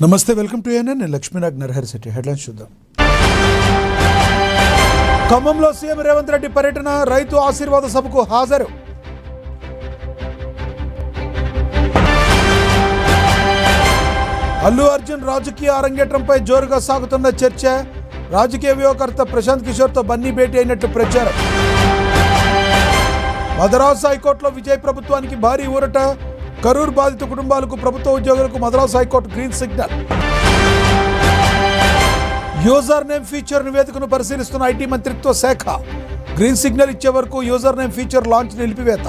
నమస్తే, welcome to ANN. నేను Lakshminag Narahari Shetty. Headlines చూద్దాం. ఖమ్మంలో సీఎం రేవంత్ రెడ్డి పర్యటన, రైతు ఆశీర్వాద సభకు హాజరు. అల్లు అర్జున్ రాజకీయ అరంగేట్రంపై జోరుగా సాగుతున్న చర్చ. రాజకీయ వ్యూహకర్త ప్రశాంత్ కిషోర్తో బన్నీ భేటీ అయినట్టు ప్రచారం. మద్రాసు హైకోర్టులో విజయ్ ప్రభుత్వానికి భారీ ఊరట. కరూర్ బాధిత కుటుంబాలకు, ప్రభుత్వ ఉద్యోగులకు Madras high court green signal. User name feature నివేదికను పరిశీలిస్తున్న ఐటీ మంత్రిత్వ శాఖ. గ్రీన్ సిగ్నల్ ఇచ్చే వరకు యూజర్ నేమ్ ఫీచర్ లాంచ్ నిలిపివేత.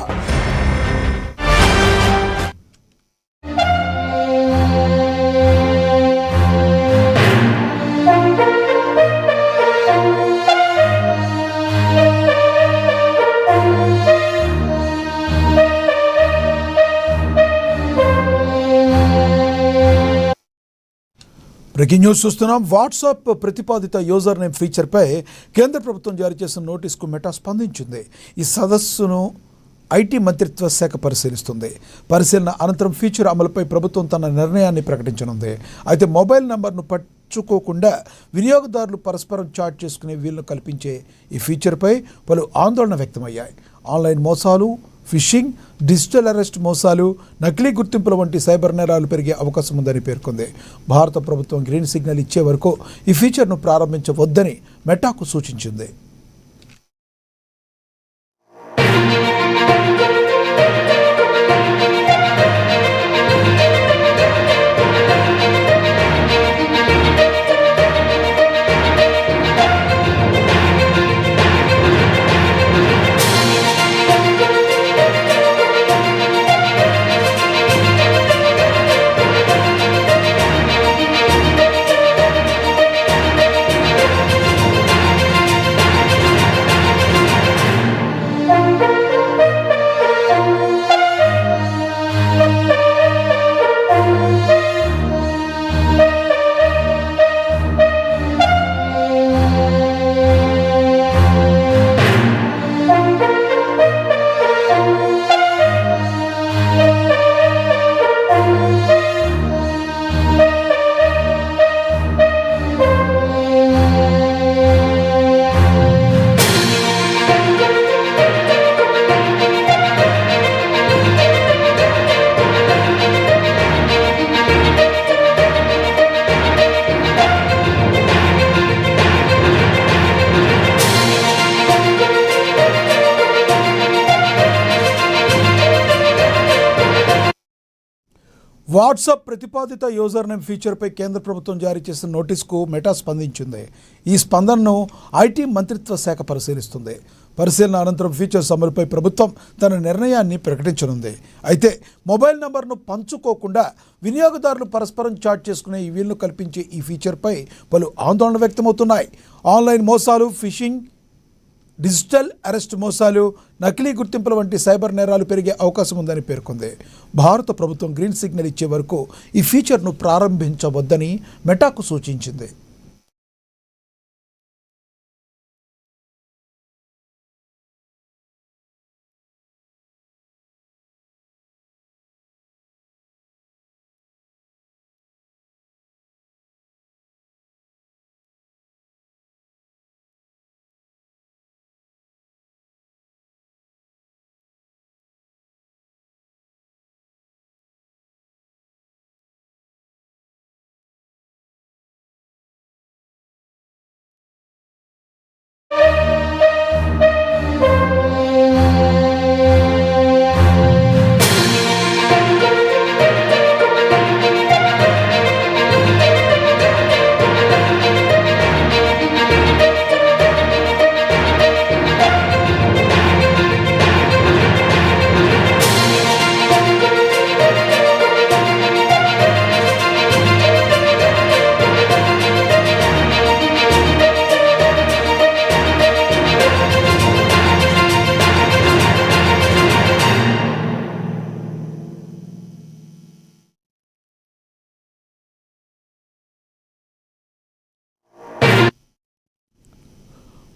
బ్రేకింగ్ న్యూస్ చూస్తున్నాం. వాట్సాప్ ప్రతిపాదిత యూజర్ నేమ్ ఫీచర్పై కేంద్ర ప్రభుత్వం జారీ చేసిన నోటీసుకు మెటా స్పందించింది. ఈ సదస్సును ఐటీ మంత్రిత్వ శాఖ పరిశీలిస్తుంది. పరిశీలన అనంతరం ఫీచర్ అమలుపై ప్రభుత్వం తన నిర్ణయాన్ని ప్రకటించనుంది. అయితే మొబైల్ నంబర్ను పట్టుకోకుండా వినియోగదారులు పరస్పరం చాట్ చేసుకునే వీలును కల్పించే ఈ ఫీచర్పై పలు ఆందోళన వ్యక్తమయ్యాయి. ఆన్లైన్ మోసాలు, ఫిషింగ్, డిజిటల్ అరెస్ట్ మోసాలు, నకిలీ గుర్తింపుల వంటి సైబర్ నేరాలు పెరిగే అవకాశం ఉందని పేర్కొంది. భారత ప్రభుత్వం గ్రీన్ సిగ్నల్ ఇచ్చే వరకు ఈ ఫీచర్ను ప్రారంభించవద్దని మెటాకు సూచించింది. వాట్సాప్ ప్రతిపాదిత యూజర్ నేమ్ ఫీచర్పై కేంద్ర ప్రభుత్వం జారీ చేసిన నోటీసుకు మెటా స్పందించింది. ఈ స్పందనను ఐటీ మంత్రిత్వ శాఖ పరిశీలిస్తుంది. పరిశీలన అనంతరం ఫీచర్స్ అమలుపై ప్రభుత్వం తన నిర్ణయాన్ని ప్రకటించనుంది. అయితే మొబైల్ నంబర్ను పంచుకోకుండా వినియోగదారులు పరస్పరం చాట్ చేసుకునే ఈ వీలును కల్పించే ఈ ఫీచర్పై పలు ఆందోళన వ్యక్తమవుతున్నాయి. ఆన్లైన్ మోసాలు, ఫిషింగ్, డిజిటల్ అరెస్ట్ మోసాలు, నకిలీ గుర్తింపుల వంటి సైబర్ నేరాలు పెరిగే అవకాశం ఉందని పేర్కొంది. భారత ప్రభుత్వం గ్రీన్ సిగ్నల్ ఇచ్చే వరకు ఈ ఫీచర్ను ప్రారంభించవద్దని మెటాకు సూచించింది.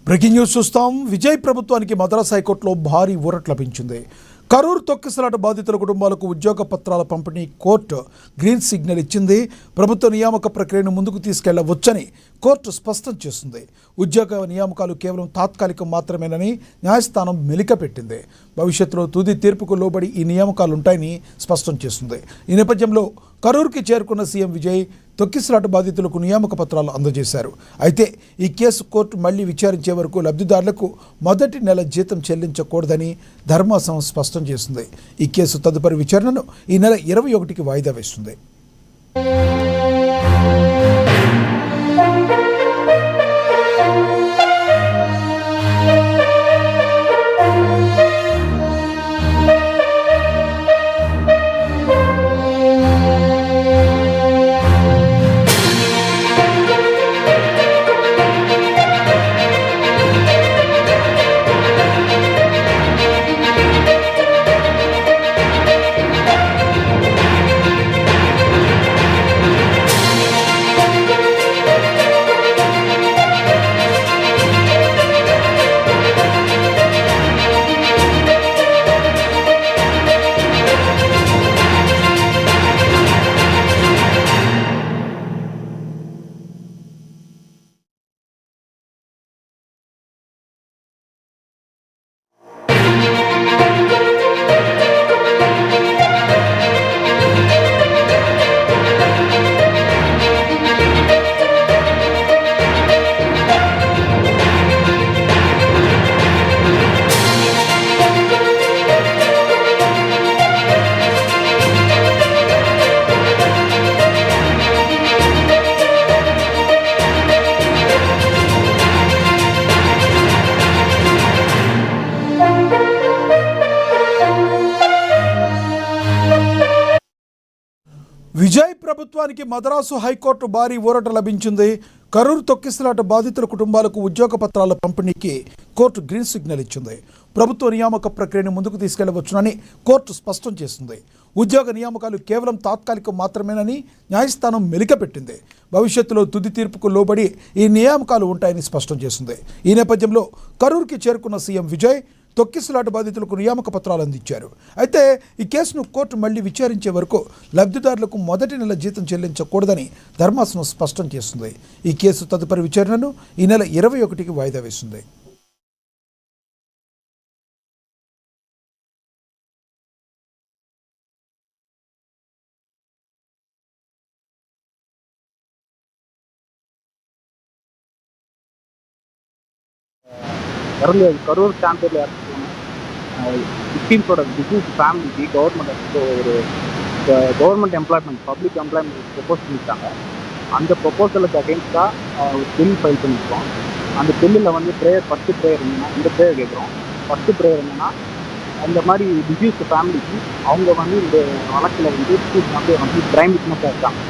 బ్రేకింగ్ న్యూస్ చూస్తాం. విజయ్ ప్రభుత్వానికి మద్రాస్ హైకోర్టులో భారీ ఊరట లభించింది. కరూరు తొక్కిసలాట బాధితుల కుటుంబాలకు ఉద్యోగ పత్రాల పంపిణీ కోర్టు గ్రీన్ సిగ్నల్ ఇచ్చింది. ప్రభుత్వ నియామక ప్రక్రియను ముందుకు తీసుకెళ్లవచ్చని కోర్టు స్పష్టం చేస్తుంది. ఉద్యోగ నియామకాలు కేవలం తాత్కాలికం మాత్రమేనని న్యాయస్థానం మెలికపెట్టింది. భవిష్యత్తులో తుది తీర్పుకు లోబడి ఈ నియామకాలు ఉంటాయని స్పష్టం చేస్తుంది. ఈ నేపథ్యంలో కరూరుకి చేరుకున్న సీఎం విజయ్ తొక్కిసలాట బాధితులకు నియామక పత్రాలు అందజేశారు. అయితే ఈ కేసు కోర్టు మళ్లీ విచారించే వరకు లబ్ధిదారులకు మొదటి నెల జీతం చెల్లించకూడదని ధర్మాసనం స్పష్టం చేసింది. ఈ కేసు తదుపరి విచారణను ఈ నెల 21కి వాయిదా వేస్తుంది. విజయ్ ప్రభుత్వానికి మద్రాసు హైకోర్టు భారీ ఊరట లభించింది. కరూరు తొక్కిసలాట బాధితుల కుటుంబాలకు ఉద్యోగ పత్రాల పంపిణీకి కోర్టు గ్రీన్ సిగ్నల్ ఇచ్చింది. ప్రభుత్వ నియామక ప్రక్రియను ముందుకు తీసుకెళ్లవచ్చునని కోర్టు స్పష్టం చేసింది. ఉద్యోగ నియామకాలు కేవలం తాత్కాలికం మాత్రమేనని న్యాయస్థానం మెలికపెట్టింది. భవిష్యత్తులో తుది తీర్పుకు లోబడి ఈ నియామకాలు ఉంటాయని స్పష్టం చేసింది. ఈ నేపథ్యంలో కరూరుకి చేరుకున్న సీఎం విజయ్ తొక్కిసలాట బాధితులకు నియామక పత్రాలు అందించారు. అయితే ఈ కేసును కోర్టు మళ్లీ విచారించే వరకు లబ్ధిదారులకు మొదటి నెల జీతం చెల్లించకూడదని ధర్మాసనం స్పష్టం చేస్తుంది. ఈ కేసు తదుపరి విచారణను ఈ నెల 21కి వాయిదా వేసింది. கரூர் ஸ்டாம்பேரில் இறந்துருக்காங்க. விக்டிம்ஸோட பிஸ்னஸ் ஃபேமிலிக்கு கவர்மெண்ட் ஒரு government employment public employment propose பண்ணியிருக்காங்க. அந்த ப்ரொப்போசலுக்கு அகேன்ஸ்டாக ஒரு பில் ஃபைல் பண்ணியிருக்கோம். அந்த பில்லில் வந்து ஃபஸ்ட்டு ப்ரேயர் என்னென்னா இந்த ப்ரேயர் கேட்குறோம். ஃபஸ்ட்டு ப்ரேயர் என்னென்னா அந்த மாதிரி டிசீஸ்டு ஃபேமிலிக்கு அவங்க வந்து இந்த வழக்கில் வந்து ப்ரைம் விட்னஸாக இருக்காங்க.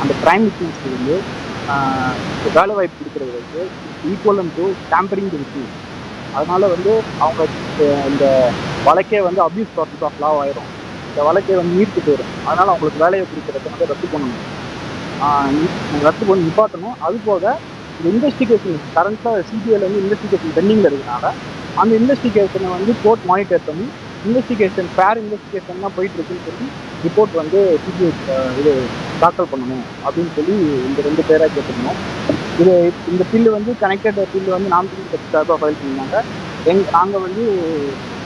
அந்த ப்ரைம் விட்னஸ்க்கு வந்து வேலை வாய்ப்பு கொடுக்குறது வந்து ஈக்குவலன் டு டேம்பரிங் தி விட்னஸ். அதனால் வந்து அவங்க இந்த வழக்கே வந்து அப்யூஸ் ப்ராசஸ் ஆஃப் லா ஆயிரும். இந்த வழக்கே வந்து நீர்த்து போயிடும். அதனால் அவங்களுக்கு வேலையை கொடுக்குறத வந்து ரத்து பண்ணணும், ரத்து பண்ணி நிப்பாட்டணும். அது போக இந்த இன்வெஸ்டிகேஷன் கரண்ட்டாக சிபிஐயில் வந்து இன்வெஸ்டிகேஷன் பெண்டிங்கில் இருக்கிறனால அந்த இன்வெஸ்டிகேஷனை வந்து கோர்ட் மானிட்டர் பண்ணி இன்வெஸ்டிகேஷன் ஃபேர் இன்வெஸ்டிகேஷன் தான் போயிட்டுருக்குன்னு சொல்லி ரிப்போர்ட் வந்து சிபிஐ இது தாக்கல் பண்ணணும் அப்படின்னு சொல்லி இந்த 2 பேராக கேட்டிருந்தோம். இந்த பில்லு வந்து கனெக்டட் பில்லு வந்து நாமக்கல் கட்சி சார்பாக ஃபைல் பண்ணியிருந்தாங்க. நாங்கள் வந்து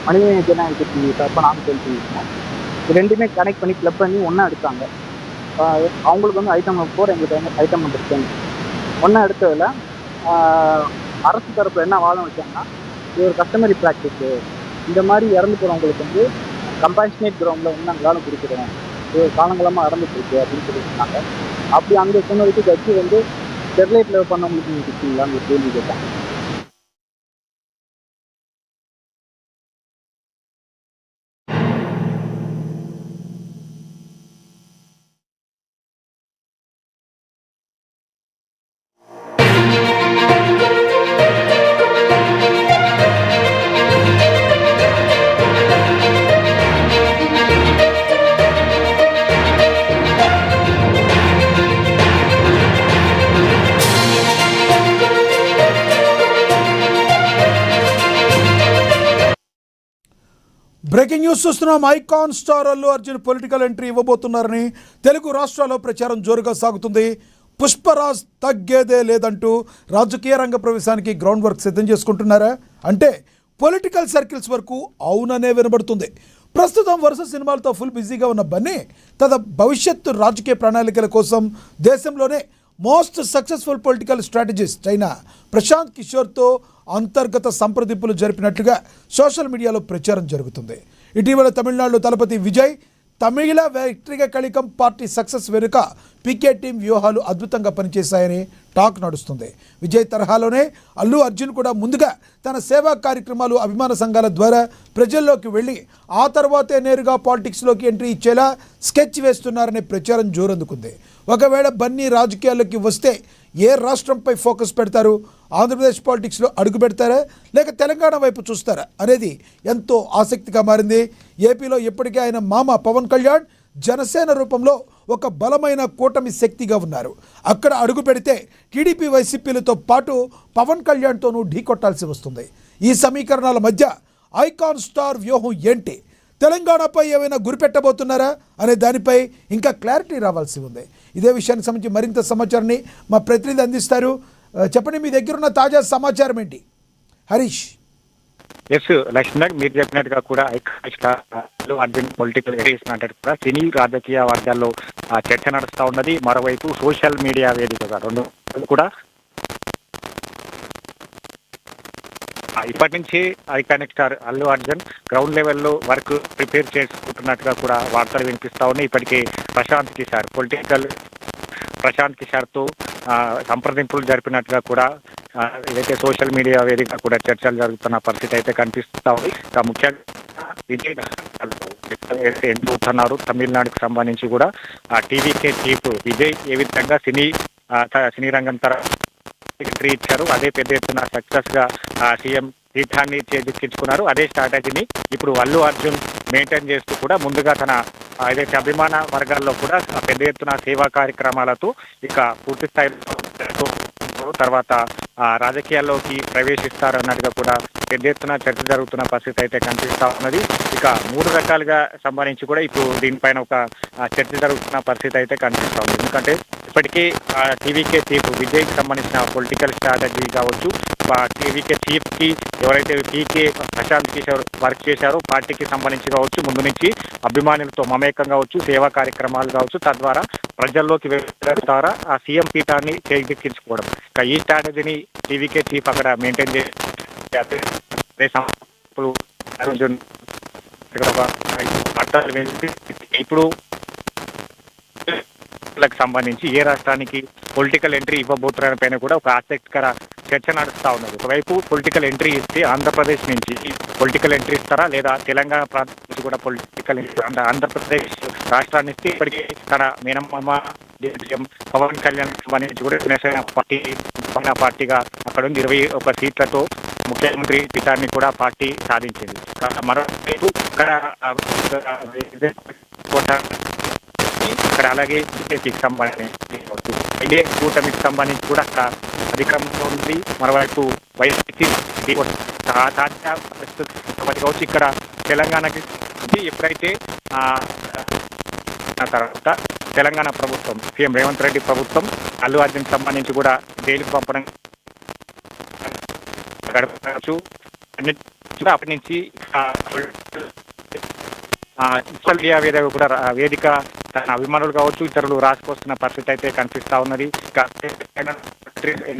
மனிதநேய ஜனநாயக கட்சி சார்பாக நாங்கள் ஃபைல் பண்ணியிருக்கோம். இது ரெண்டுமே கனெக்ட் பண்ணி கிளப் பண்ணி ஒன்றா எடுத்தாங்க. அவங்களுக்கு வந்து ஐட்டம் நம்பர் 4, எங்களுக்கு ஐட்டம் நம்பர் 10 ஒன்றா எடுத்ததில் அரசு தரப்பில் என்ன வாதம் வச்சாங்கன்னா, இது ஒரு கஸ்டமரி ப்ராக்டிஸு, இந்த மாதிரி இறந்து போகிறவங்களுக்கு வந்து கம்பேஷனேட் கிரவுண்டில் வந்து நாங்களாலும் கொடுக்குறோம், இது காலங்காலமாக இறந்துட்டு இருக்கு அப்படின்னு சொல்லியிருந்தாங்க. அப்படி அங்கே சொன்னதுக்கு கட்சி வந்து ஸ்டெர்லைட்டில் பண்ணவங்களுக்கு கொடுத்தீங்களான்னு ஒரு கேள்வி கேட்டாங்க. న్యూస్ చూస్తున్నాం. Icon star Allu Arjun political entry ఇవ్వబోతున్నారని తెలుగు రాష్ట్రాల్లో ప్రచారం జోరుగా సాగుతుంది. పుష్పరాజ్ తగ్గేదే లేదంటూ రాజకీయ రంగ ప్రవేశానికి గ్రౌండ్ వర్క్ సిద్ధం చేసుకుంటున్నారా అంటే పొలిటికల్ సర్కిల్స్ వరకు అవుననే వినబడుతుంది. ప్రస్తుతం వరుస సినిమాలతో ఫుల్ బిజీగా ఉన్న బన్నీ తన భవిష్యత్తు రాజకీయ ప్రణాళికల కోసం దేశంలోనే మోస్ట్ సక్సెస్ఫుల్ పొలిటికల్ స్ట్రాటజిస్ట్ అయిన ప్రశాంత్ కిషోర్తో అంతర్గత సంప్రదింపులు జరిపినట్లుగా సోషల్ మీడియాలో ప్రచారం జరుగుతుంది. ఇటీవల తమిళనాడులో తలపతి విజయ్ తమిళ వ్యక్తిగ కళికం పార్టీ సక్సెస్ వెనుక పీకే టీం వ్యూహాలు అద్భుతంగా పనిచేశాయని టాక్ నడుస్తుంది. విజయ్ తరహాలోనే అల్లు అర్జున్ కూడా ముందుగా తన సేవా కార్యక్రమాలు అభిమాన సంఘాల ద్వారా ప్రజల్లోకి వెళ్ళి ఆ తర్వాతే నేరుగా పాలిటిక్స్లోకి ఎంట్రీ ఇచ్చేలా స్కెచ్ వేస్తున్నారనే ప్రచారం జోరందుకుంది. ఒకవేళ బన్నీ రాజకీయాల్లోకి వస్తే ఏ రాష్ట్రంపై ఫోకస్ పెడతారు? ఆంధ్రప్రదేశ్ పాలిటిక్స్లో అడుగు పెడతారా లేక తెలంగాణ వైపు చూస్తారా అనేది ఎంతో ఆసక్తిగా మారింది. ఏపీలో ఇప్పటికే ఆయన మామ పవన్ కళ్యాణ్ జనసేన రూపంలో ఒక బలమైన కూటమి శక్తిగా ఉన్నారు. అక్కడ అడుగు పెడితే టీడీపీ వైసీపీలతో పాటు పవన్ కళ్యాణ్తోనూ ఢీకొట్టాల్సి వస్తుంది. ఈ సమీకరణాల మధ్య ఐకాన్ స్టార్ వ్యూహం ఏంటి? తెలంగాణపై ఏమైనా గురిపెట్టబోతున్నారా అనే దానిపై ఇంకా క్లారిటీ రావాల్సి ఉంది. ఇదే విషయానికి సంబంధించి మరింత సమాచారాన్ని మా ప్రతినిధి అందిస్తారు. చెప్పండి, మీ దగ్గర ఉన్న తాజా సమాచారం ఏంటి హరీష్? ఎస్ లక్ష్మణ్, మీరు చెప్పినట్టుగా కూడా అల్లు అర్జున్ పొలిటికల్ ఎంట్రీ కూడా సినీ రాజకీయ వర్గాల్లో చర్చ నడుస్తూ ఉన్నది. మరోవైపు సోషల్ మీడియా వేదికగా రెండు కూడా ఇప్పటి నుంచి iconic star Allu Arjun ground లెవెల్లో వర్క్ ప్రిపేర్ చేసుకుంటున్నట్టుగా కూడా వార్తలు వినిపిస్తా ఉన్నాయి. ఇప్పటికే ప్రశాంత్ కిషోర్తో సంప్రదింపులు జరిపినట్టుగా కూడా ఏదైతే సోషల్ మీడియా వేదిక కూడా చర్చలు జరుగుతున్న పరిస్థితి అయితే కనిపిస్తా ఉంది. ముఖ్యంగా విజయ్ ఎంటున్నారు తమిళనాడుకు సంబంధించి కూడా టీవీకే చీఫ్ విజయ్ ఏ విధంగా సినీ రంగం ఎంట్రీ ఇచ్చారు, అదే పెద్ద ఎత్తున సక్సెస్ గా సీఎం పీఠాన్ని చేజిక్కించుకున్నారు. అదే స్ట్రాటజీని ఇప్పుడు అల్లు అర్జున్ మెయింటైన్ చేస్తూ కూడా ముందుగా తన ఏదైతే అభిమాన వర్గాల్లో కూడా పెద్ద ఎత్తున సేవా కార్యక్రమాలతో ఇక పూర్తి స్థాయిలో తర్వాత రాజకీయాల్లోకి ప్రవేశిస్తారన్నట్టుగా కూడా పెద్ద ఎత్తున చర్చ జరుగుతున్న పరిస్థితి అయితే కనిపిస్తా ఉన్నది. ఇక 3 రకాలుగా సంబంధించి కూడా ఇప్పుడు దీనిపైన ఒక చర్చ జరుగుతున్న పరిస్థితి అయితే కనిపిస్తా ఉంది. ఎందుకంటే ఇప్పటికే టీవీకే చీఫ్ విజయ్కి సంబంధించిన పొలిటికల్ స్ట్రాటజీ కావచ్చు, టీవీకే చీఫ్ కి ఎవరైతే పీకే ప్రశాంత్ కిషోర్ వర్క్ చేశారో పార్టీకి సంబంధించి కావచ్చు, ముందు నుంచి అభిమానులతో మమేకం కావచ్చు, సేవా కార్యక్రమాలు కావచ్చు, తద్వారా ప్రజల్లోకి వెళ్ళడం ద్వారా ఆ సీఎం పీఠాన్ని చేజిక్కించుకోవడం. ఈ స్ట్రాటజీని టీవీకే చీఫ్ అక్కడ మెయింటైన్ చేసి ఇప్పుడు సంబంధించి ఏ రాష్ట్రానికి పొలిటికల్ ఎంట్రీ ఇవ్వబోతున్న పైన కూడా ఒక ఆసక్తికర చర్చ నడుస్తా ఉన్నది. ఒకవైపు పొలిటికల్ ఎంట్రీ ఇస్తే ఆంధ్రప్రదేశ్ నుంచి పొలిటికల్ ఎంట్రీ ఇస్తారా లేదా తెలంగాణ ప్రాంతం నుంచి కూడా పొలిటికల్ ఎంట్రీ, ఆంధ్రప్రదేశ్ రాష్ట్రాన్ని ఇస్తే ఇప్పటికీ తన మేనమామ పవన్ కళ్యాణ్ సంబంధించి కూడా జనసేన పార్టీగా అక్కడ 21 సీట్లతో ముఖ్యమంత్రి పీఠాన్ని కూడా పార్టీ సాధించింది. మరోవైపు ఇక్కడ అలాగే బీజేపీకి సంబంధించి ఇండియా కూటమికి సంబంధించి కూడా అక్కడ అధికారంలో ఉంది. మరోవైపు వైసీపీ కావచ్చు. ఇక్కడ తెలంగాణకి ఎప్పుడైతే తర్వాత తెలంగాణ ప్రభుత్వం సీఎం రేవంత్ రెడ్డి ప్రభుత్వం అల్లు అర్జున్ సంబంధించి కూడా జైలుకు పంపడం గడపచ్చు. అప్పటి నుంచి సోషల్ మీడియా వేదిక తన అభిమానులు కావచ్చు, ఇతరులు రాసుకొస్తున్న పరిస్థితి అయితే కనిపిస్తా ఉన్నది.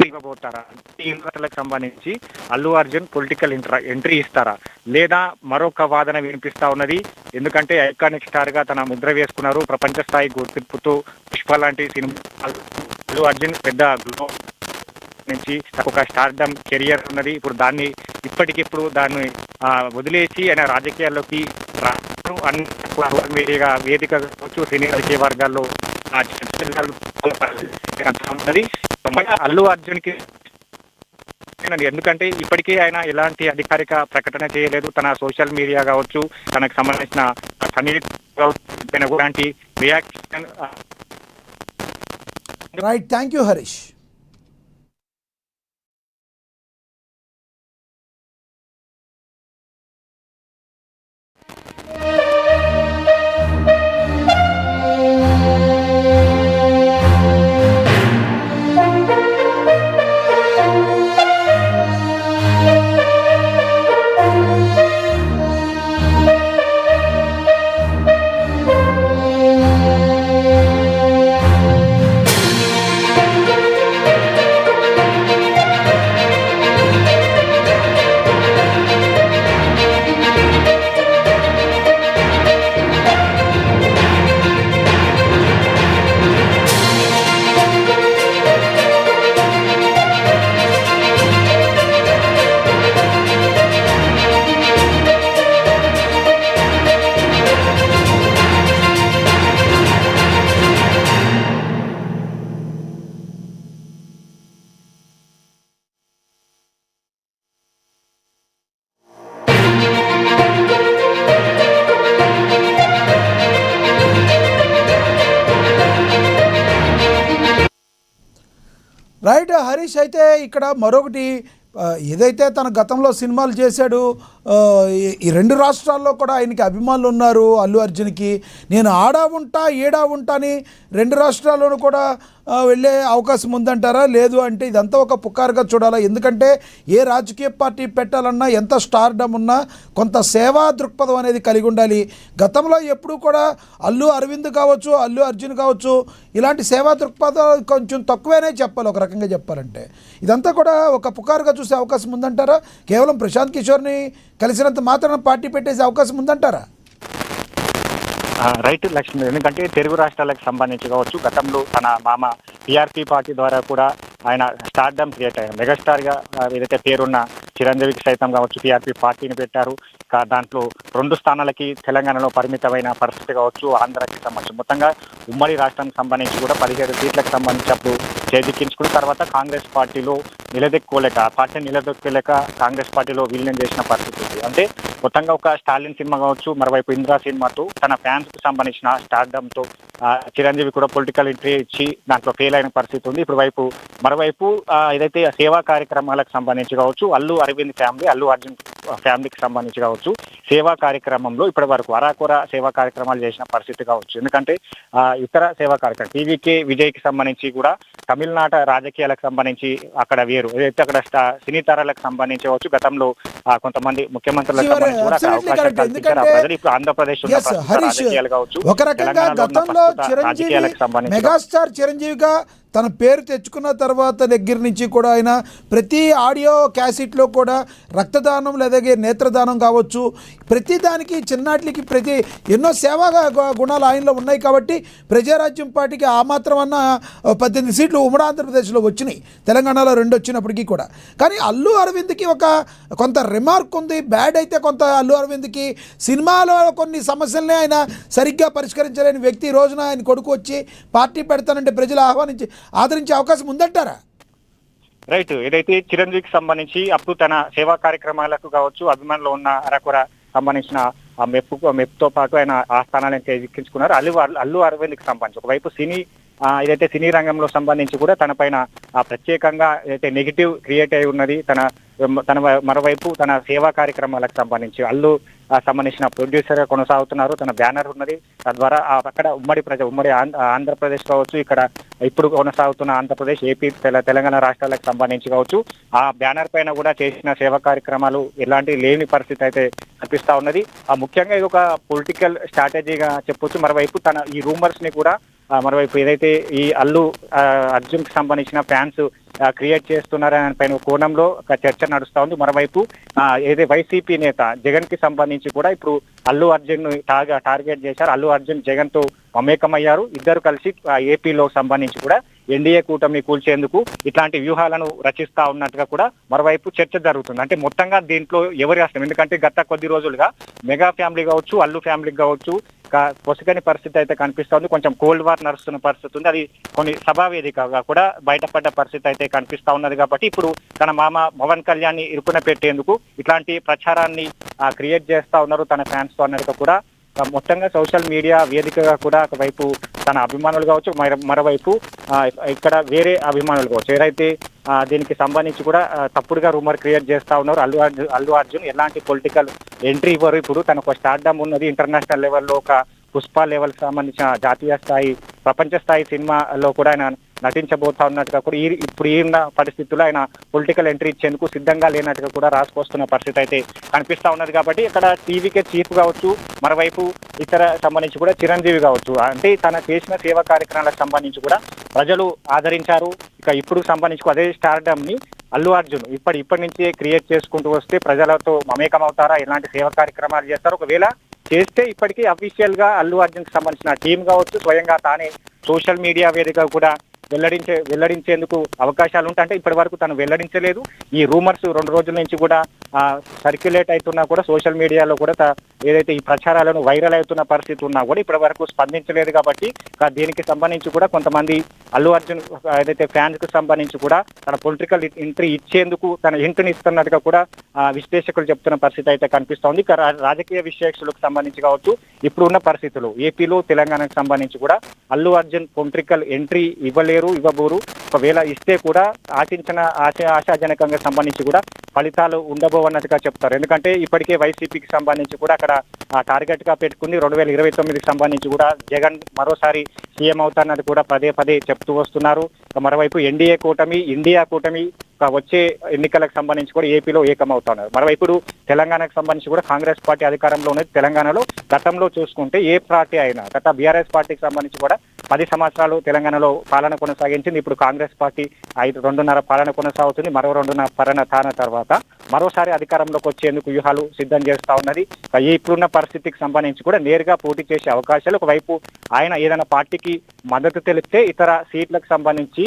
ఇవ్వబోతారా ఈ ఎన్నికలకు సంబంధించి అల్లు అర్జున్ పొలిటికల్ ఎంట్రీ ఇస్తారా లేదా మరొక వాదన వినిపిస్తా ఉన్నది. ఎందుకంటే ఐకానిక్ స్టార్ గా తన ముద్ర వేసుకున్నారు. ప్రపంచ స్థాయి గుర్తింపుతో పుష్ప లాంటి సినిమా అల్లు అర్జున్ పెద్ద గ్లో నుంచి ఒక స్టార్డమ్ కెరియర్ ఉన్నది. ఇప్పుడు ఇప్పటికిప్పుడు దాన్ని వదిలేసి ఆయన రాజకీయాల్లోకి మీడియా వేదిక కావచ్చు, సినీ రాజకీయ వర్గాల్లో అల్లు అర్జున్ కి ఎందుకంటే ఇప్పటికీ ఆయన ఎలాంటి అధికారిక ప్రకటన చేయలేదు. తన సోషల్ మీడియా కావచ్చు, తనకు సంబంధించిన ఎలాంటి reaction. Right, thank you Harish. Right Harish. అయితే ఇక్కడ మరొకటి ఏదైతే తన గతంలో సినిమాలు చేశాడు, ఈ రెండు రాష్ట్రాల్లో కూడా ఆయనకి అభిమానులు ఉన్నారు. అల్లు అర్జున్కి నేను ఆడా ఉంటా ఏడా ఉంటా అని రెండు రాష్ట్రాల్లోనూ కూడా వెళ్ళే అవకాశం ఉందంటారా? లేదు అంటే ఇదంతా ఒక పుకారుగా చూడాలా? ఎందుకంటే ఏ రాజకీయ పార్టీ పెట్టాలన్నా ఎంత స్టార్డమ్ ఉన్నా కొంత సేవా దృక్పథం అనేది కలిగి ఉండాలి. గతంలో ఎప్పుడూ కూడా అల్లు అరవింద్ కావచ్చు, అల్లు అర్జున్ కావచ్చు, ఇలాంటి సేవా దృక్పథం కొంచెం తక్కువేనే చెప్పాలి ఒక రకంగా చెప్పాలంటే. ఇదంతా కూడా ఒక పుకారుగా చూసే అవకాశం ఉందంటారా? కేవలం ప్రశాంత్ కిషోర్ని కలిసినంత మాత్రాన పార్టీ పెట్టేసే అవకాశం ఉందంటారా? రైట్ లక్ష్మి, ఎందుకంటే తెలుగు రాష్ట్రాలకు సంబంధించి కావచ్చు, గతంలో తన మామ టీఆర్పీ పార్టీ ద్వారా కూడా ఆయన స్టార్డమ్ క్రియేట్ అయ్యారు. మెగాస్టార్గా ఏదైతే పేరున్న చిరంజీవికి సైతం కావచ్చు టీఆర్పీ పార్టీని పెట్టారు. దాంట్లో 2 స్థానాలకి తెలంగాణలో పరిమితమైన పరిస్థితి కావచ్చు, ఆంధ్రాకి సంబంధించి మొత్తంగా ఉమ్మడి రాష్ట్రానికి సంబంధించి కూడా 17 సీట్లకు సంబంధించి అప్పుడు చేజిక్కించుకున్న తర్వాత కాంగ్రెస్ పార్టీలో నిలదొక్కుకోలేక, పార్టీని నిలదొక్కలేక కాంగ్రెస్ పార్టీలో విలీనం చేసిన పరిస్థితి ఉంది. అంటే మొత్తంగా ఒక స్టాలిన్ సినిమా కావచ్చు, మరోవైపు ఇందిరా సినిమాతో తన ఫ్యాన్స్ కు సంబంధించిన స్టార్డమ్తో చిరంజీవి కూడా పొలిటికల్ ఎంట్రీ ఇచ్చి దాంట్లో ఫెయిల్ అయిన పరిస్థితి ఉంది. ఇప్పుడు మరోవైపు ఏదైతే సేవా కార్యక్రమాలకు సంబంధించి కావచ్చు, అల్లు అరవింద్ ఫ్యామిలీ, అల్లు అర్జున్ ఫ్యామిలీకి సంబంధించి కావచ్చు, సేవా కార్యక్రమంలో ఇప్పటి వరకు అరాకొర సేవా కార్యక్రమాలు చేసిన పరిస్థితి కావచ్చు. ఎందుకంటే ఇతర సేవా కార్యక్రమం టీవీకే విజయ్కి సంబంధించి కూడా తమిళనాట రాజకీయాలకు సంబంధించి అక్కడ వేరు, ఏదైతే అక్కడ సినీ తారాలకు సంబంధించి కావచ్చు, గతంలో కొంతమంది ముఖ్యమంత్రులకు సంబంధించి కూడా అవకాశం కల్పించారు. ప్రజలు ఇప్పుడు ఆంధ్రప్రదేశ్ రాజకీయాలు కావచ్చు, ఒక రకంగా గతంలో చిరంజీవి మెగాస్టార్ చిరంజీవిగా తన పేరు తెచ్చుకున్న తర్వాత దగ్గర నుంచి కూడా ఆయన ప్రతి ఆడియో క్యాసెట్లో కూడా రక్తదానం లేదా నేత్రదానం కావచ్చు, ప్రతి దానికి చిన్నాట్లకి ప్రతి ఎన్నో సేవా గుణాలు ఆయనలో ఉన్నాయి. కాబట్టి ప్రజారాజ్యం పార్టీకి ఆ మాత్రం అన్న 18 సీట్లు ఉమ్మడి ఆంధ్రప్రదేశ్లో వచ్చినాయి, తెలంగాణలో 2 వచ్చినప్పటికీ కూడా. కానీ అల్లు అరవింద్కి కొంత రిమార్క్ ఉంది. బ్యాడ్ అయితే కొంత అల్లు అరవింద్కి సినిమాలో కొన్ని సమస్యలనే ఆయన సరిగ్గా పరిష్కరించలేని వ్యక్తి. ఈ రోజున ఆయన కొడుకు వచ్చి పార్టీ పెడతానంటే ప్రజలు ఆదరించే అవకాశం ఉందంటారా? రైట్. ఏదైతే చిరంజీవికి సంబంధించి అప్పుడు తన సేవా కార్యక్రమాలకు కావచ్చు, అభిమానులు ఉన్న అరకొర సంబంధించిన ఆ మెప్పుతో పాటు ఆయన ఆ స్థానాలను ఎక్కించుకున్నారు. అల్లు అరవింద్కి సంబంధించి ఒకవైపు ఏదైతే సినీ రంగంలో సంబంధించి కూడా తన పైన ప్రత్యేకంగా ఏదైతే నెగిటివ్ క్రియేట్ అయి ఉన్నది, తన మరోవైపు తన సేవా కార్యక్రమాలకు సంబంధించి అల్లు సంబంధించిన ప్రొడ్యూసర్ గా కొనసాగుతున్నారు. తన బ్యానర్ ఉన్నది. తద్వారా అక్కడ ఉమ్మడి ఆంధ్రప్రదేశ్ కావచ్చు, ఇక్కడ ఇప్పుడు కొనసాగుతున్న ఆంధ్రప్రదేశ్, ఏపీ, తెలంగాణ రాష్ట్రాలకు సంబంధించి కావచ్చు, ఆ బ్యానర్ పైన కూడా చేసిన సేవా కార్యక్రమాలు ఎలాంటి లేని పరిస్థితి అయితే కనిపిస్తా ఉన్నది. ముఖ్యంగా ఇది ఒక పొలిటికల్ స్ట్రాటజీగా చెప్పొచ్చు. మరోవైపు తన ఈ రూమర్స్ ని కూడా మరోవైపు ఏదైతే ఈ అల్లు అర్జున్ కి సంబంధించిన ఫ్యాన్స్ క్రియేట్ చేస్తున్నారనే పైన కోణంలో ఒక చర్చ నడుస్తా ఉంది. మరోవైపు ఏదైతే వైసీపీ నేత జగన్ కి సంబంధించి కూడా ఇప్పుడు అల్లు అర్జున్ ను టార్గెట్ చేశారు. అల్లు అర్జున్ జగన్ తో మమేకమయ్యారు. ఇద్దరు కలిసి ఏపీలో సంబంధించి కూడా ఎన్డీఏ కూటమిని కూల్చేందుకు ఇట్లాంటి వ్యూహాలను రచిస్తా ఉన్నట్టుగా కూడా మరోవైపు చర్చ జరుగుతుంది. అంటే మొత్తంగా దీంట్లో ఎవరి రాష్ట్రం, ఎందుకంటే గత కొద్ది రోజులుగా మెగా ఫ్యామిలీ కావచ్చు, అల్లు ఫ్యామిలీకి కావచ్చు పొసగని పరిస్థితి అయితే కనిపిస్తా ఉంది. కొంచెం కోల్డ్ వార్ నడుస్తున్న పరిస్థితి ఉంది. అది కొన్ని సభావేదికగా కూడా బయటపడ్డ పరిస్థితి అయితే కనిపిస్తా ఉన్నది. కాబట్టి ఇప్పుడు తన మామ పవన్ కళ్యాణ్ ని ఇరుకున పెట్టేందుకు ఇట్లాంటి ప్రచారాన్ని క్రియేట్ చేస్తా ఉన్నారు తన ఫ్యాన్స్ తో అన్నట్టుగా కూడా మొత్తంగా సోషల్ మీడియా వేదికగా కూడా ఒకవైపు తన అభిమానులు కావచ్చు, మరోవైపు ఇక్కడ వేరే అభిమానులు కావచ్చు, ఏదైతే దీనికి సంబంధించి కూడా తప్పుడుగా రూమర్ క్రియేట్ చేస్తా ఉన్నారు. అల్లు అర్జున్ ఎలాంటి పొలిటికల్ ఎంట్రీ ఇవ్వరు. ఇప్పుడు తనకు స్టార్డమ్ ఉన్నది. ఇంటర్నేషనల్ లెవెల్లో ఒక పుష్ప లెవెల్ సంబంధించిన జాతీయ స్థాయి, ప్రపంచ స్థాయి సినిమాలో కూడా ఆయన నటించబోతా ఉన్నట్టుగా కూడా ఇప్పుడు ఉన్న పరిస్థితుల్లో ఆయన పొలిటికల్ ఎంట్రీ ఇచ్చేందుకు సిద్ధంగా లేనట్టుగా కూడా రాసుకొస్తున్న పరిస్థితి అయితే కనిపిస్తా ఉన్నది. కాబట్టి ఇక్కడ టీవీకే చీఫ్ కావచ్చు, మరోవైపు ఇతర సంబంధించి కూడా చిరంజీవి కావచ్చు, అంటే తన చేసిన సేవా కార్యక్రమాలకు సంబంధించి కూడా ప్రజలు ఆదరించారు. ఇక ఇప్పుడు సంబంధించి అదే స్టార్డమ్ ని అల్లు అర్జున్ ఇప్పటి నుంచే క్రియేట్ చేసుకుంటూ వస్తే ప్రజలతో మమేకం అవుతారా, ఎలాంటి సేవా కార్యక్రమాలు చేస్తారు, ఒకవేళ చేస్తే ఇప్పటికీ అఫీషియల్ గా అల్లు అర్జున్ కి సంబంధించిన టీం కావచ్చు, స్వయంగా తానే సోషల్ మీడియా వేదిక కూడా వెల్లడించేందుకు అవకాశాలు ఉంటాయి. అంటే ఇప్పటి వరకు తను వెల్లడించలేదు. ఈ రూమర్స్ 2 రోజుల నుంచి కూడా సర్క్యులేట్ అవుతున్నా కూడా సోషల్ మీడియాలో కూడా ఏదైతే ఈ ప్రచారాలను వైరల్ అవుతున్న పరిస్థితి ఉన్నా కూడా ఇప్పటి వరకు స్పందించలేదు కాబట్టి దీనికి సంబంధించి కూడా కొంతమంది అల్లు అర్జున్ ఏదైతే ఫ్యాన్స్ కు సంబంధించి కూడా తన పొలిటికల్ ఎంట్రీ ఇచ్చేందుకు తన హింట్ని ఇస్తున్నట్టుగా కూడా విశ్లేషకులు చెప్తున్న పరిస్థితి అయితే కనిపిస్తోంది. రాజకీయ విశ్లేషకులకు సంబంధించి కావచ్చు, ఇప్పుడున్న పరిస్థితులు ఏపీలో తెలంగాణకు సంబంధించి కూడా అల్లు అర్జున్ పొలిటికల్ ఎంట్రీ ఇవ్వబోరు. ఒకవేళ ఇస్తే కూడా ఆశాజనకంగా సంబంధించి కూడా ఫలితాలు ఉండబోవన్నట్టుగా చెప్తారు. ఎందుకంటే ఇప్పటికే వైసీపీకి సంబంధించి కూడా అక్కడ టార్గెట్ గా పెట్టుకుని 2029కి సంబంధించి కూడా జగన్ మరోసారి సీఎం అవుతారన్నది కూడా పదే పదే చెప్తూ వస్తున్నారు. మరోవైపు ఎన్డీఏ కూటమి, ఇండియా కూటమి వచ్చే ఎన్నికలకు సంబంధించి కూడా ఏపీలో ఏకమవుతున్నారు. మరోవైపు తెలంగాణకు సంబంధించి కూడా కాంగ్రెస్ పార్టీ అధికారంలో ఉన్నది. తెలంగాణలో గతంలో చూసుకుంటే ఏ పార్టీ అయినా గత బీఆర్ఎస్ పార్టీకి సంబంధించి కూడా 10 సంవత్సరాలు తెలంగాణలో పాలన కొనసాగించింది. ఇప్పుడు కాంగ్రెస్ పార్టీ 2.5 పాలన కొనసాగుతుంది. మరో 2.5 పాలన తర్వాత మరోసారి అధికారంలోకి వచ్చేందుకు వ్యూహాలు సిద్ధం చేస్తా ఉన్నది. ఇప్పుడున్న పరిస్థితికి సంబంధించి కూడా నేరుగా పోటీ చేసే అవకాశాలు, ఒకవైపు ఆయన ఏదైనా పార్టీకి మద్దతు తెలిపితే ఇతర సీట్లకు సంబంధించి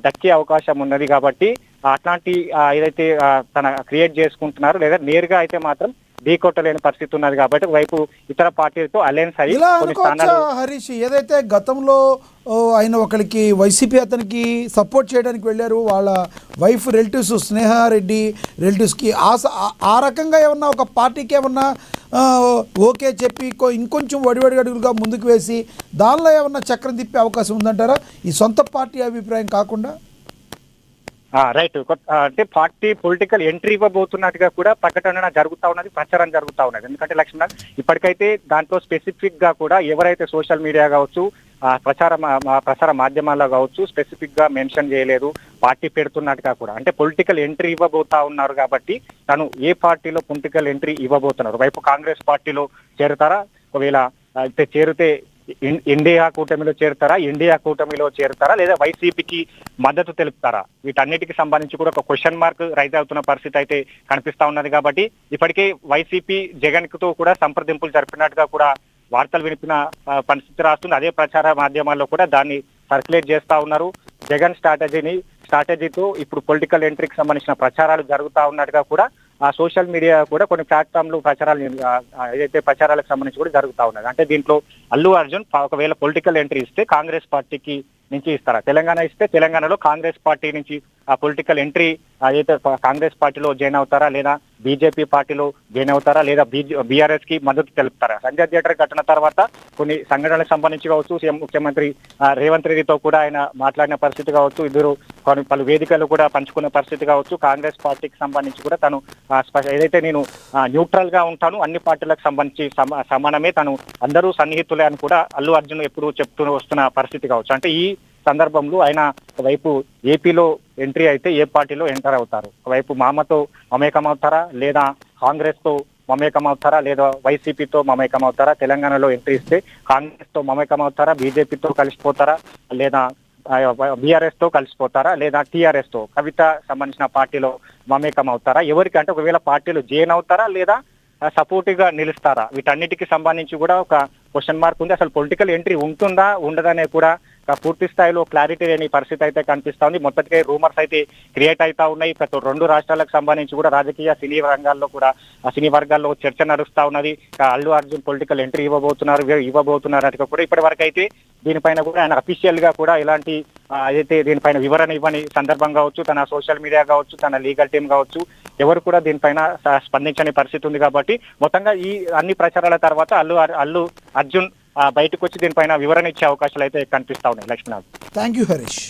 దక్కే అవకాశం ఉన్నది. కాబట్టి అట్లాంటి ఏదైతే తన క్రియేట్ చేసుకుంటున్నారు లేదా నేరుగా అయితే మాత్రం ఢీకొట్టలేని పరిస్థితి ఉన్నది. కాబట్టి ఒకవైపు ఇతర పార్టీలతో అలయన్స్ అయ్యి కొన్ని స్థానాలు. హరీష్, ఏదైతే గతంలో ఆయన ఒకరికి వైసీపీ అతనికి సపోర్ట్ చేయడానికి వెళ్ళారు, వాళ్ళ వైఫ్ రిలేటివ్స్ స్నేహారెడ్డి రిలేటివ్స్కి ఆ రకంగా ఏమన్నా ఒక పార్టీకి ఏమన్నా ఓకే చెప్పి ఇంకొంచెం వడివడి అడుగులుగా ముందుకు వేసి దానిలో ఏమన్నా చక్రం తిప్పే అవకాశం ఉందంటారా, ఈ సొంత పార్టీ అభిప్రాయం కాకుండా? రైట్. అంటే పార్టీ పొలిటికల్ ఎంట్రీ ఇవ్వబోతున్నట్టుగా కూడా ప్రకటన జరుగుతూ ఉన్నది, ప్రచారం జరుగుతూ ఉన్నది. ఎందుకంటే లక్ష్మణ్ ఇప్పటికైతే దాంట్లో స్పెసిఫిక్ గా కూడా ఎవరైతే సోషల్ మీడియా కావచ్చు, ప్రసార మాధ్యమాల్లో కావచ్చు స్పెసిఫిక్ గా మెన్షన్ చేయలేదు పార్టీ పెడుతున్నట్టుగా కూడా. అంటే పొలిటికల్ ఎంట్రీ ఇవ్వబోతా ఉన్నారు కాబట్టి తను ఏ పార్టీలో పొలిటికల్ ఎంట్రీ ఇవ్వబోతున్నారు, వైపు కాంగ్రెస్ పార్టీలో చేరుతారా, ఒకవేళ అయితే చేరితే ఇండియా కూటమిలో చేరుతారా, ఇండియా కూటమిలో చేరుతారా, లేదా వైసీపీకి మద్దతు తెలుపుతారా, వీటన్నిటికి సంబంధించి కూడా ఒక క్వశ్చన్ మార్క్ రైజ్ అవుతున్న పరిస్థితి అయితే కనిపిస్తా ఉన్నది. కాబట్టి ఇప్పటికే వైసీపీ జగన్ తో కూడా సంప్రదింపులు జరిపినట్టుగా కూడా వార్తలు వినిపిన పరిస్థితి రాస్తుంది. అదే ప్రచార మాధ్యమాల్లో కూడా దాన్ని సర్క్యులేట్ చేస్తా ఉన్నారు. జగన్ స్ట్రాటజీతో ఇప్పుడు పొలిటికల్ ఎంట్రీకి సంబంధించిన ప్రచారాలు జరుగుతా ఉన్నట్టుగా కూడా సోషల్ మీడియా కూడా కొన్ని ప్లాట్ఫామ్లు ఏదైతే ప్రచారాలకు సంబంధించి కూడా జరుగుతా ఉన్నది. అంటే దీంట్లో అల్లు అర్జున్ ఒకవేళ పొలిటికల్ ఎంట్రీ ఇస్తే కాంగ్రెస్ పార్టీకి నుంచి ఇస్తారా, తెలంగాణ ఇస్తే తెలంగాణలో కాంగ్రెస్ పార్టీ నుంచి ఆ పొలిటికల్ ఎంట్రీ అయితే కాంగ్రెస్ పార్టీలో జాయిన్ అవుతారా, లేదా బీజేపీ పార్టీలో జాయిన్ అవుతారా, లేదా బీఆర్ఎస్ కి మద్దతు తెలుపుతారా? సంజయ్ థియేటర్ ఘటన తర్వాత కొన్ని సంఘటనలకు సంబంధించి కావచ్చు, ముఖ్యమంత్రి రేవంత్ రెడ్డితో కూడా ఆయన మాట్లాడిన పరిస్థితి కావచ్చు, ఇద్దరు పలు వేదికలు కూడా పంచుకున్న పరిస్థితి కావచ్చు. కాంగ్రెస్ పార్టీకి సంబంధించి కూడా తను ఏదైతే నేను న్యూట్రల్ గా ఉంటాను, అన్ని పార్టీలకు సంబంధించి సమానమే, తను అందరూ సన్నిహితులే అని కూడా అల్లు అర్జున్ ఎప్పుడు చెప్తూ వస్తున్న పరిస్థితి కావచ్చు. అంటే ఈ సందర్భంలో ఆయన ఒకవైపు ఏపీలో ఎంట్రీ అయితే ఏ పార్టీలో ఎంటర్ అవుతారు, ఒకవైపు మామతో మమేకమవుతారా, లేదా కాంగ్రెస్ తో మమేకమవుతారా, లేదా వైసీపీతో మమేకమవుతారా, తెలంగాణలో ఎంట్రీ ఇస్తే కాంగ్రెస్ తో మమేకమవుతారా, బీజేపీతో కలిసిపోతారా, లేదా బీఆర్ఎస్ తో కలిసిపోతారా, లేదా టీఆర్ఎస్ తో కవిత సంబంధించిన పార్టీలో మమేకం అవుతారా, ఎవరికి అంటే ఒకవేళ పార్టీలో జాయిన్ అవుతారా, లేదా సపోర్టివ్ గా నిలుస్తారా? వీటన్నిటికి సంబంధించి కూడా ఒక క్వశ్చన్ మార్క్ ఉంది. అసలు పొలిటికల్ ఎంట్రీ ఉంటుందా ఉండదనే కూడా పూర్తి స్థాయిలో క్లారిటీ లేని పరిస్థితి అయితే కనిపిస్తా ఉంది. మొత్తంగా రూమర్స్ అయితే క్రియేట్ అవుతా ఉన్నాయి. ప్రతి 2 రాష్ట్రాలకు సంబంధించి కూడా రాజకీయ సినీ వర్గాల్లో చర్చ నడుస్తా ఉన్నది. అల్లు అర్జున్ పొలిటికల్ ఎంట్రీ ఇవ్వబోతున్నారు అంటే కూడా ఇప్పటి వరకు అయితే దీనిపైన కూడా ఆయన అఫీషియల్ గా కూడా ఎలాంటి అయితే దీనిపైన వివరణ ఇవ్వని సందర్భం కావచ్చు, తన సోషల్ మీడియా కావచ్చు, తన లీగల్ టీం కావచ్చు, ఎవరు కూడా దీనిపైన స్పందించని పరిస్థితి ఉంది. కాబట్టి మొత్తంగా ఈ అన్ని ప్రచారాల తర్వాత అల్లు అర్జున్ బయటకు వచ్చి దీనిపైన వివరణ ఇచ్చే అవకాశాలు అయితే కనిపిస్తా ఉన్నాయి. Lakshminath, thank you Harish.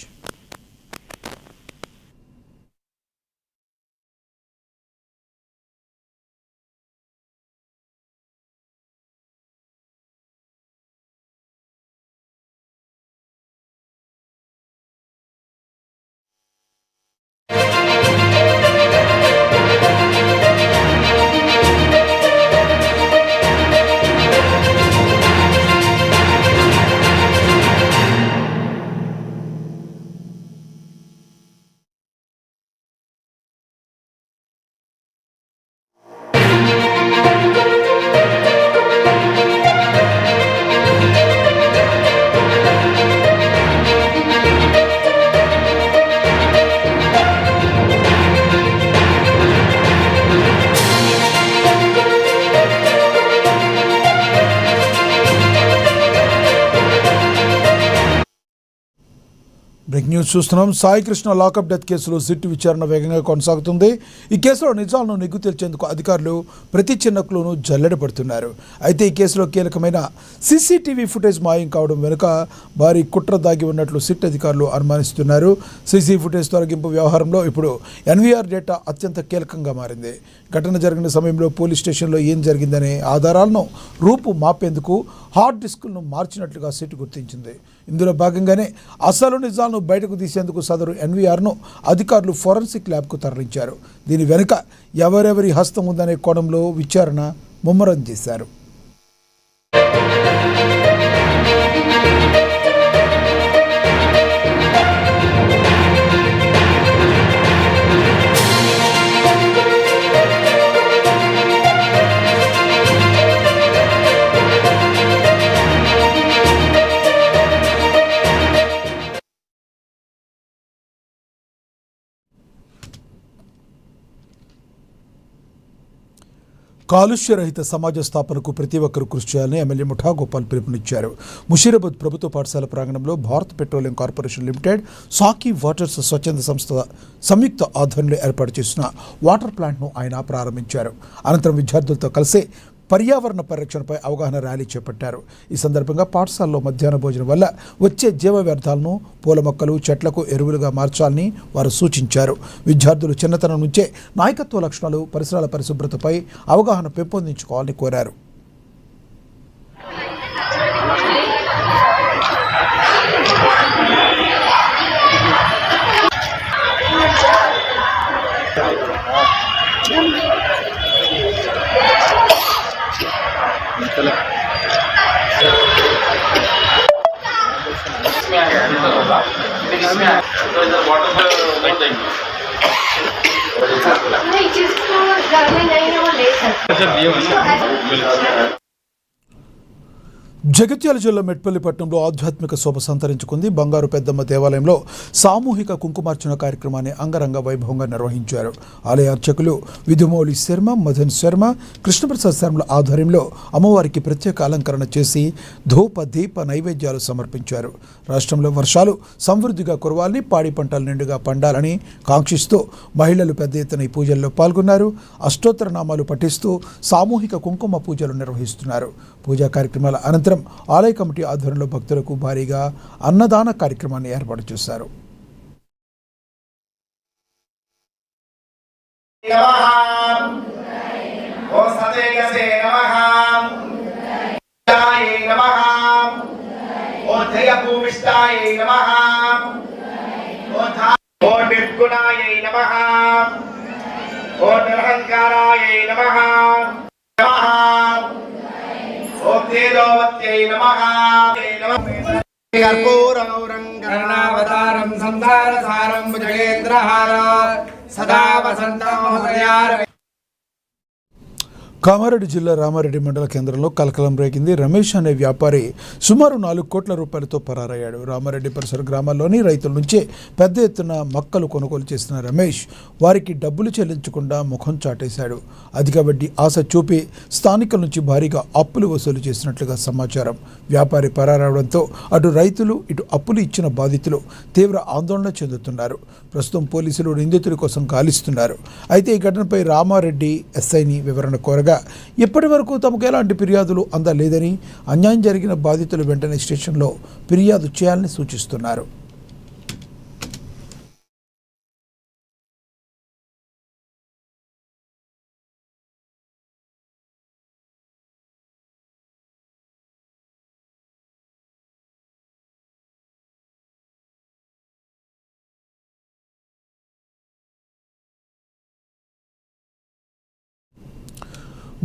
Breaking news చూస్తున్నాం. సాయి కృష్ణ లాకప్ డెత్ కేసులో సిట్ విచారణ వేగంగా కొనసాగుతుంది. ఈ కేసులో నిజాలను నిగ్గు తేల్చేందుకు అధికారులు ప్రతి చిన్న క్లూను జల్లెడపడుతున్నారు. అయితే ఈ కేసులో కీలకమైన సీసీటీవీ ఫుటేజ్ మాయం కావడం వెనుక భారీ కుట్ర దాగి ఉన్నట్లు సిట్ అధికారులు అనుమానిస్తున్నారు. సీసీ ఫుటేజ్ తొలగింపు వ్యవహారంలో ఇప్పుడు ఎన్వీఆర్ డేటా అత్యంత కీలకంగా మారింది. ఘటన జరిగిన సమయంలో పోలీస్ స్టేషన్లో ఏం జరిగిందనే ఆధారాలను రూపు మాపేందుకు హార్డ్ డిస్కులను మార్చినట్లుగా సిట్ గుర్తించింది. ఇందులో భాగంగానే అసలు నిజాలను బయటకు తీసేందుకు సదరు ఎన్వీఆర్ను అధికారులు ఫోరెన్సిక్ ల్యాబ్కు తరలించారు. దీని వెనుక ఎవరెవరి హస్తం ఉందనే కోణంలో విచారణ ముమ్మరం చేశారు. కాలుష్యరహిత సమాజ స్థాపనకు ప్రతి ఒక్కరూ కృషి చేయాలని ఎమ్మెల్యే ముఠా గోపాల్ పిలుపునిచ్చారు. ముషీరాబాద్ ప్రభుత్వ పాఠశాల ప్రాంగణంలో భారత్ పెట్రోలియం కార్పొరేషన్ లిమిటెడ్, సాకి వాటర్స్ స్వచ్ఛంద సంస్థ సంయుక్త ఆధ్వర్యంలో ఏర్పాటు చేసిన వాటర్ ప్లాంట్ను ఆయన ప్రారంభించారు. అనంతరం విద్యార్థులతో కలిసి పర్యావరణ పరిరక్షణపై అవగాహన ర్యాలీ చేపట్టారు. ఈ సందర్భంగా పాఠశాలలో మధ్యాహ్న భోజనం వల్ల వచ్చే జీవ వ్యర్థాలను పూల మొక్కలు, చెట్లకు ఎరువులుగా మార్చాలని వారు సూచించారు. విద్యార్థులు చిన్నతనం నుంచే నాయకత్వ లక్షణాలు, పరిసరాల పరిశుభ్రతపై అవగాహన పెంపొందించుకోవాలని కోరారు. జగిత్యాల జిల్లా మెట్పల్లి పట్టణంలో ఆధ్యాత్మిక శోభ సంతరించుకుంది. బంగారు పెద్దమ్మ దేవాలయంలో సామూహిక కుంకుమార్చన కార్యక్రమాన్ని అంగరంగ వైభవంగా నిర్వహించారు. ఆలయ అర్చకులు విధుమౌళి శర్మ, మదన్ శర్మ, కృష్ణప్రసాద్ శర్మల ఆధ్వర్యంలో అమ్మవారికి ప్రత్యేక అలంకరణ చేసి ధూప దీప నైవేద్యాలు సమర్పించారు. రాష్ట్రంలో వర్షాలు సమృద్ధిగా కురవాలని, పాడి పంటలు నిండుగా పండాలని కాంక్షిస్తూ మహిళలు పెద్ద ఎత్తున ఈ పూజల్లో పాల్గొన్నారు. అష్టోత్తర నామాలు పఠిస్తూ సామూహిక కుంకుమ పూజలు నిర్వహిస్తున్నారు. పూజా కార్యక్రమాల అనంతరం ఆలయ కమిటీ ఆధ్వర్యంలో భక్తులకు భారీగా అన్నదాన కార్యక్రమాన్ని ఏర్పాటు చేశారు. కర్ణావతారం సంసారసారం భుజగేంద్రహార సదా వసంతం. కామారెడ్డి జిల్లా రామారెడ్డి మండల కేంద్రంలో కలకలం రేగింది. రమేష్ అనే వ్యాపారి సుమారు 4 కోట్ల రూపాయలతో పరారయ్యాడు. రామారెడ్డి పరిసర గ్రామాల్లోని రైతుల నుంచే పెద్ద ఎత్తున మొక్కలు కొనుగోలు చేసిన రమేష్ వారికి డబ్బులు చెల్లించకుండా ముఖం చాటేశాడు. అధిక వడ్డీ ఆశ చూపి స్థానికుల నుంచి భారీగా అప్పులు వసూలు చేసినట్లుగా సమాచారం. వ్యాపారి పరారవడంతో అటు రైతులు, ఇటు అప్పులు ఇచ్చిన బాధితులు తీవ్ర ఆందోళన చెందుతున్నారు. ప్రస్తుతం పోలీసులు నిందితుడి కోసం గాలిస్తున్నారు. అయితే ఈ ఘటనపై రామారెడ్డి ఎస్ఐని వివరణ కోరగా ఇప్పటి వరకు తమకు ఎలాంటి ఫిర్యాదులు అందలేదని, అన్యాయం జరిగిన బాధితులు వెంటనే స్టేషన్లో ఫిర్యాదు చేయాలని సూచిస్తున్నారు.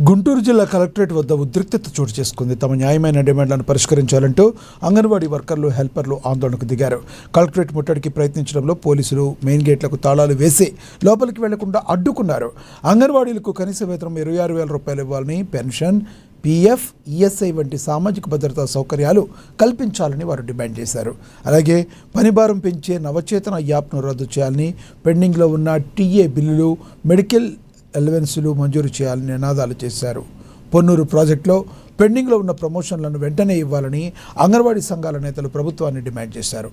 గుంటూరు జిల్లా కలెక్టరేట్ వద్ద ఉద్రిక్తత చోటు చేసుకుంది. తమ న్యాయమైన డిమాండ్లను పరిష్కరించాలంటూ అంగన్వాడీ వర్కర్లు, హెల్పర్లు ఆందోళనకు దిగారు. కలెక్టరేట్ ముట్టడికి ప్రయత్నించడంలో పోలీసులు మెయిన్ గేట్లకు తాళాలు వేసి లోపలికి వెళ్లకుండా అడ్డుకున్నారు. అంగన్వాడీలకు కనీస వేతనం 26,000 రూపాయలు ఇవ్వాలని, పెన్షన్, పీఎఫ్, ఈఎస్ఐ వంటి సామాజిక భద్రతా సౌకర్యాలు కల్పించాలని వారు డిమాండ్ చేశారు. అలాగే పనిభారం పెంచే నవచేతన యాప్ను రద్దు చేయాలని, పెండింగ్లో ఉన్న టీఏ బిల్లులు, మెడికల్ ఎలవెన్సులు మంజూరు చేయాలని నినాదాలు చేశారు. పొన్నూరు ప్రాజెక్టులో పెండింగ్లో ఉన్న ప్రమోషన్లను వెంటనే ఇవ్వాలని అంగన్వాడీ సంఘాల నేతలు ప్రభుత్వాన్ని డిమాండ్ చేశారు.